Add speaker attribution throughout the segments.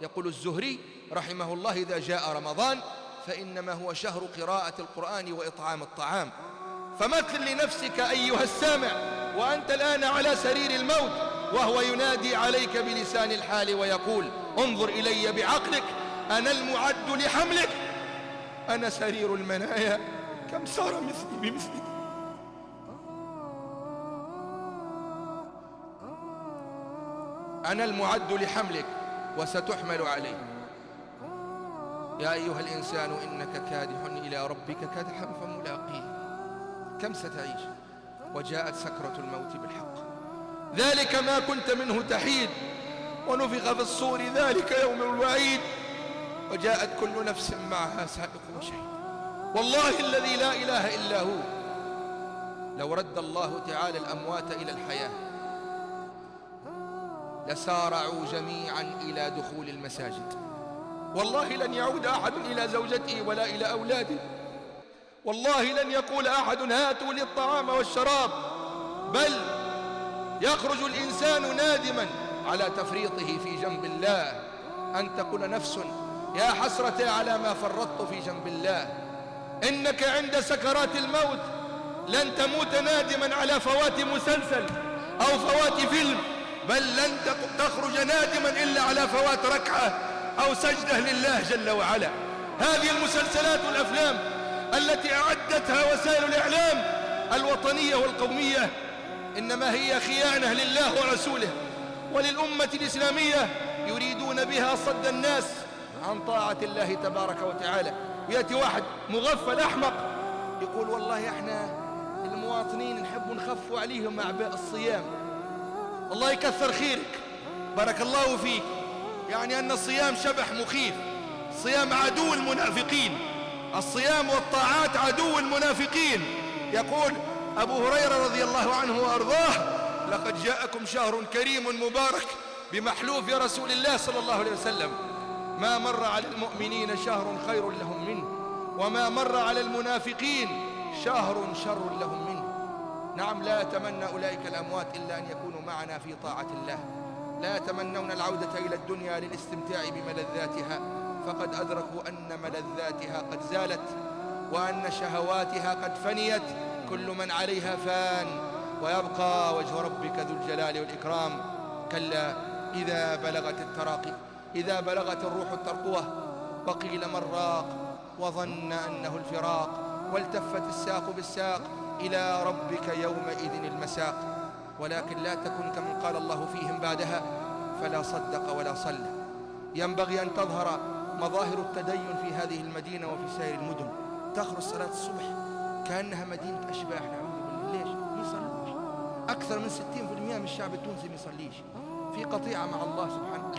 Speaker 1: يقول الزهري رحمه الله: إذا جاء رمضان فإنما هو شهر قراءة القرآن وإطعام الطعام. فمثل لنفسك أيها السامع وأنت الآن على سرير الموت وهو ينادي عليك بلسان الحال ويقول: انظر إلي بعقلك، أنا المعد لحملك، أنا سرير المنايا، كم سار مثلي بمثلك. أنا المعد لحملك وستحمل عليه. يا أيها الإنسان إنك كادح إلى ربك كدحا فملاقيه. كم ستعيش وجاءت سكرة الموت بالحق. ذلك ما كنت منه تحيد، ونفخ في الصور ذلك يوم الوعيد، وجاءت كل نفس معها سائق وشهيد. والله الذي لا إله إلا هو لو رد الله تعالى الأموات إلى الحياة لسارعوا جميعا إلى دخول المساجد. والله لن يعود أحد إلى زوجته ولا إلى أولاده. والله لن يقول أحد هاتوا لي الطعام والشراب، بل يخرج الإنسان نادما على تفريطه في جنب الله. أن تقول نفس: يا حسرة على ما فرطت في جنب الله. إنك عند سكرات الموت لن تموت نادما على فوات مسلسل أو فوات فيلم، بل لن تخرج نادما إلا على فوات ركعة أو سجدة لله جل وعلا. هذه المسلسلات والأفلام التي أعدتها وسائل الإعلام الوطنية والقومية إنما هي خيانة لله ورسوله وللأمة الإسلامية، يريدون بها صد الناس عن طاعة الله تبارك وتعالى. ويأتي واحد مغفل أحمق يقول: والله احنا المواطنين نحب نخفوا عليهم أعباء الصيام. الله يكثر خيرك، بارك الله فيك. يعني أن الصيام شبح مخيف، الصيام عدو المنافقين، الصيام والطاعات عدو المنافقين. يقول أبو هريرة رضي الله عنه وأرضاه: لقد جاءكم شهر كريم مبارك بمحلوف رسول الله صلى الله عليه وسلم، ما مر على المؤمنين شهر خير لهم منه، وما مر على المنافقين شهر شر لهم منه. نعم، لا يتمنى أولئك الأموات إلا أن يكونوا معنا في طاعة الله. لا يتمنون العودة إلى الدنيا للاستمتاع بملذاتها، فقد أدركوا أن ملذاتها قد زالت وأن شهواتها قد فنيت. كل من عليها فان ويبقى وجه ربك ذو الجلال والإكرام. كلا إذا بلغت التراقي، إذا بلغت الروح الترقوة، وقيل من راق وظن أنه الفراق، والتفت الساق بالساق، إلى ربك يومئذ المساق. ولكن لا تكن كمن قال الله فيهم بعدها: فلا صدق ولا صلى. ينبغي أن تظهر مظاهر التدين في هذه المدينة وفي سائر المدن. تخرج صلاة الصبح كأنها مدينة أشباح، نعوذ بالله. ليش؟ يصلوش. أكثر من 60% من الشعب التونسي ما يصليش، في قطيعة مع الله سبحانه.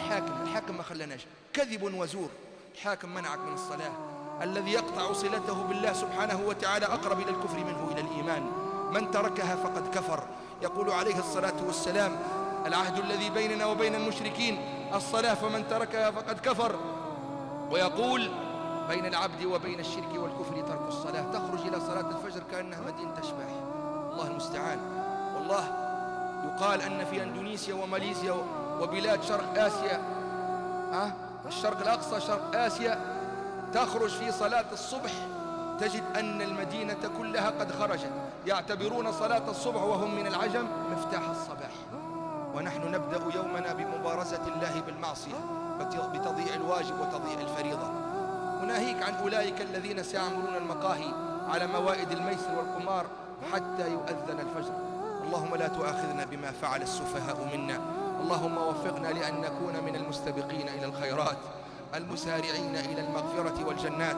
Speaker 1: الحاكم ما خلناش، كذب وزور. الحاكم منعك من الصلاة. الذي يقطع صلته بالله سبحانه وتعالى أقرب إلى الكفر منه إلى الإيمان. من تركها فقد كفر. يقول عليه الصلاة والسلام: العهد الذي بيننا وبين المشركين الصلاة، فمن تركها فقد كفر. ويقول: بين العبد وبين الشرك والكفر ترك الصلاة. تخرج إلى صلاة الفجر كأنها مدينة أشباح. الله المستعان. والله يقال أن في أندونيسيا وماليزيا وبلاد شرق آسيا، الشرق الأقصى شرق آسيا، تخرج في صلاة الصبح تجد أن المدينة كلها قد خرجت. يعتبرون صلاة الصبح وهم من العجم مفتاح الصباح. ونحن نبدأ يومنا بمبارزة الله بالمعصية، بتضييع الواجب وتضييع الفريضة. وناهيك عن أولئك الذين سيعمرون المقاهي على موائد الميسر والقمار حتى يؤذن الفجر. اللهم لا تؤاخذنا بما فعل السفهاء منا. اللهم وفقنا لأن نكون من المستبقين إلى الخيرات، المسارعين إلى المغفرة والجنات.